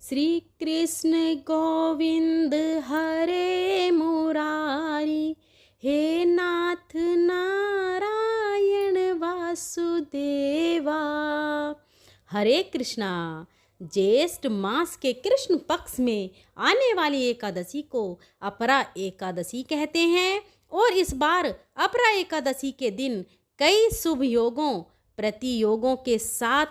श्री कृष्ण गोविंद हरे मुरारी, हे नाथ नारायण वासुदेवा। हरे कृष्णा। ज्येष्ठ मास के कृष्ण पक्ष में आने वाली एकादशी को अपरा एकादशी कहते हैं और इस बार अपरा एकादशी के दिन कई शुभ योगों प्रतियोगों के साथ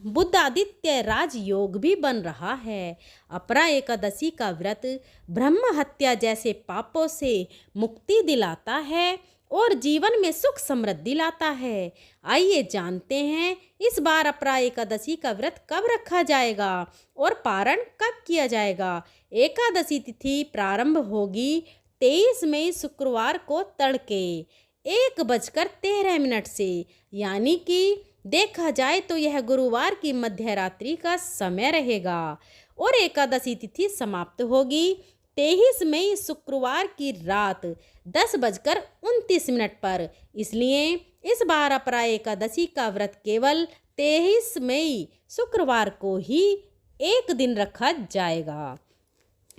बुद्धादित्य राजयोग भी बन रहा है। अपरा एकादशी का व्रत ब्रह्म हत्या जैसे पापों से मुक्ति दिलाता है और जीवन में सुख समृद्धि लाता है। आइए जानते हैं इस बार अपरा एकादशी का व्रत कब रखा जाएगा और पारण कब किया जाएगा। एकादशी तिथि प्रारंभ होगी 23 मई शुक्रवार को तड़के 1:13 से, यानी कि देखा जाए तो यह गुरुवार की मध्य रात्रि का समय रहेगा और एकादशी तिथि समाप्त होगी 23 मई शुक्रवार की रात 10:29 पर। इसलिए इस बार अपरा एकादशी का व्रत केवल 23 मई शुक्रवार को ही एक दिन रखा जाएगा।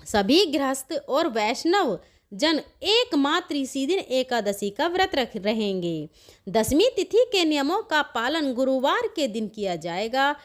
सभी गृहस्थ और वैष्णव जन एकमात्र इसी दिन एकादशी का व्रत रख रहेंगे। दसवीं तिथि के नियमों का पालन गुरुवार के दिन किया जाएगा।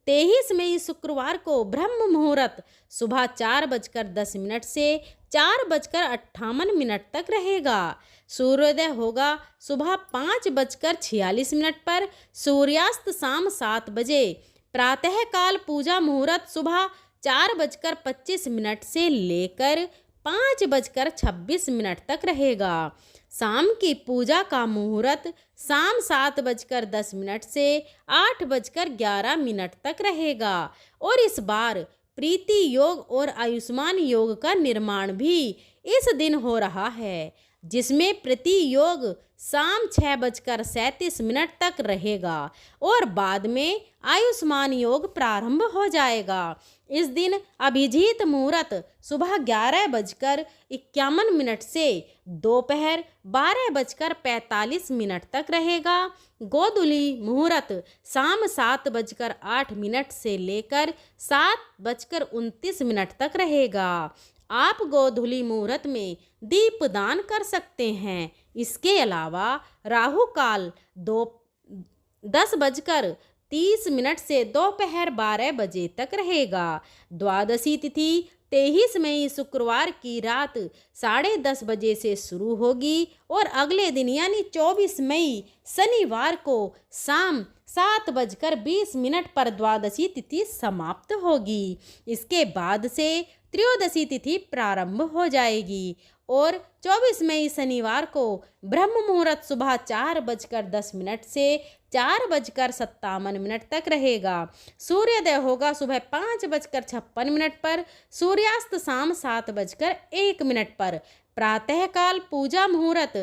23 मई शुक्रवार को ब्रह्म मुहूर्त सुबह 4:10 से 4:58 तक रहेगा। सूर्योदय होगा सुबह 5:46 पर। सूर्यास्त शाम 7 बजे। प्रातःकाल पूजा मुहूर्त सुबह 4:25 से लेकर 5:26 तक रहेगा। शाम की पूजा का मुहूर्त शाम 7:10 से 8:11 तक रहेगा और इस बार प्रीति योग और आयुष्मान योग का निर्माण भी इस दिन हो रहा है, जिसमें प्रति योग शाम 6:37 तक रहेगा और बाद में आयुष्मान योग प्रारंभ हो जाएगा। इस दिन अभिजीत मुहूर्त सुबह 11:51 से दोपहर 12:45 तक रहेगा। गोधूली मुहूर्त शाम 7:08 से लेकर 7:29 तक रहेगा। आप गोधूली मुहूर्त में दीपदान कर सकते हैं। इसके अलावा राहु काल 10:30 से दोपहर 12 बजे तक रहेगा। द्वादशी तिथि 23 मई शुक्रवार की रात 10:30 बजे से शुरू होगी और अगले दिन यानी 24 मई शनिवार को शाम 7:20 पर द्वादशी तिथि समाप्त होगी। इसके बाद से त्रयोदशी तिथि प्रारंभ हो जाएगी और 24 मई शनिवार को ब्रह्म मुहूर्त सुबह 4:10 से 4:57 तक रहेगा। सूर्योदय होगा सुबह 5:56 पर। सूर्यास्त शाम 7:01 पर। प्रातःकाल पूजा मुहूर्त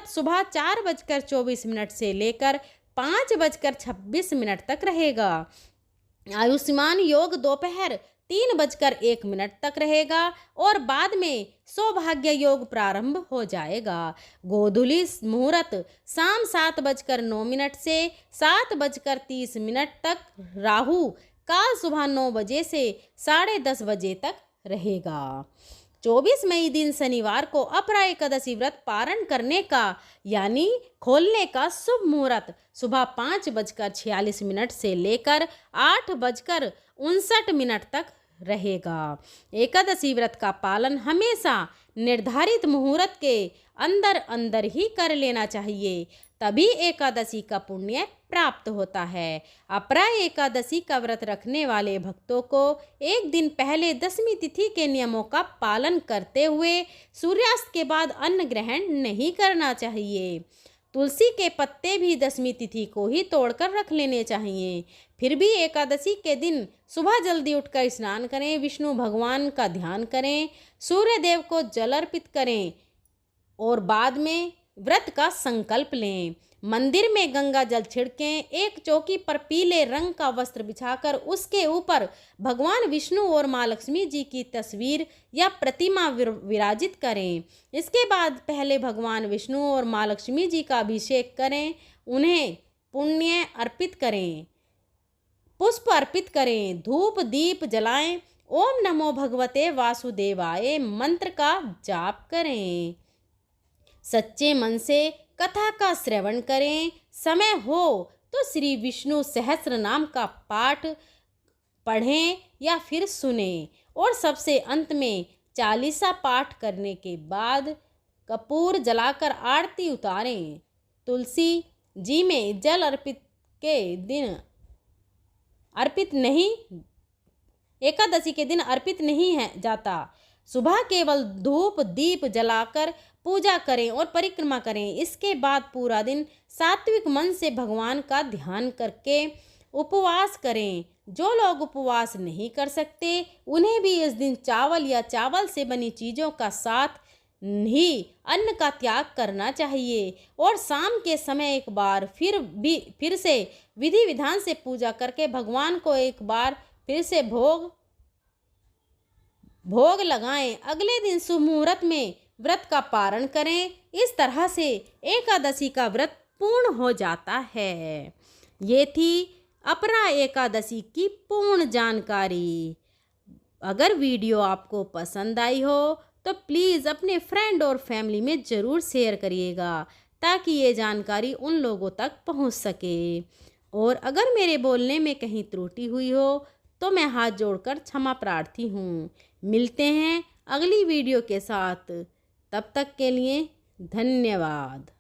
सुबह 4:24 से लेकर 5:26 तक रहेगा। आयुष्मान योग दोपहर 3:01 तक रहेगा और बाद में सौभाग्य योग प्रारंभ हो जाएगा। गोधूली मुहूर्त शाम 7:09 से 7:30 तक। राहु काल सुबह 9 बजे से 10:30 बजे तक रहेगा। 24 मई दिन शनिवार को अपरा एकादशी व्रत पारण करने का यानी खोलने का शुभ मुहूर्त सुबह 5:46 से लेकर 8:59 तक रहेगा। एकादशी व्रत का पालन हमेशा निर्धारित मुहूर्त के अंदर अंदर ही कर लेना चाहिए, तभी एकादशी का पुण्य प्राप्त होता है। अपरा एकादशी का व्रत रखने वाले भक्तों को एक दिन पहले दसवीं तिथि के नियमों का पालन करते हुए सूर्यास्त के बाद अन्न ग्रहण नहीं करना चाहिए। तुलसी के पत्ते भी दसवीं तिथि को ही तोड़कर रख लेने चाहिए। फिर भी एकादशी के दिन सुबह जल्दी उठकर स्नान करें, विष्णु भगवान का ध्यान करें, सूर्य देव को जल अर्पित करें और बाद में व्रत का संकल्प लें। मंदिर में गंगा जल छिड़कें। एक चौकी पर पीले रंग का वस्त्र बिछाकर उसके ऊपर भगवान विष्णु और माँ लक्ष्मी जी की तस्वीर या प्रतिमा विराजित करें। इसके बाद पहले भगवान विष्णु और माँ लक्ष्मी जी का अभिषेक करें, उन्हें पुण्य अर्पित करें। पुष्प अर्पित करें, धूप दीप जलाएं, ओम नमो भगवते वासुदेवाय मंत्र का जाप करें। सच्चे मन से कथा का श्रवण करें। समय हो तो श्री विष्णु सहस्त्र नाम का पाठ पढ़ें या फिर सुने। और सबसे अंत में 40 पाठ करने के बाद कपूर जलाकर आरती उतारें। तुलसी जी में जल एकादशी के दिन अर्पित नहीं है जाता। सुबह केवल धूप दीप जलाकर पूजा करें और परिक्रमा करें। इसके बाद पूरा दिन सात्विक मन से भगवान का ध्यान करके उपवास करें। जो लोग उपवास नहीं कर सकते उन्हें भी इस दिन चावल या चावल से बनी चीज़ों का साथ ही अन्न का त्याग करना चाहिए। और शाम के समय एक बार फिर से विधि विधान से पूजा करके भगवान को एक बार फिर से भोग लगाएं। अगले दिन शुभ मुहूर्त में व्रत का पारण करें। इस तरह से एकादशी का व्रत पूर्ण हो जाता है। ये थी अपरा एकादशी की पूर्ण जानकारी। अगर वीडियो आपको पसंद आई हो तो प्लीज़ अपने फ्रेंड और फैमिली में ज़रूर शेयर करिएगा ताकि ये जानकारी उन लोगों तक पहुंच सके। और अगर मेरे बोलने में कहीं त्रुटि हुई हो तो मैं हाथ जोड़कर क्षमा प्रार्थी हूँ। मिलते हैं अगली वीडियो के साथ, तब तक के लिए धन्यवाद।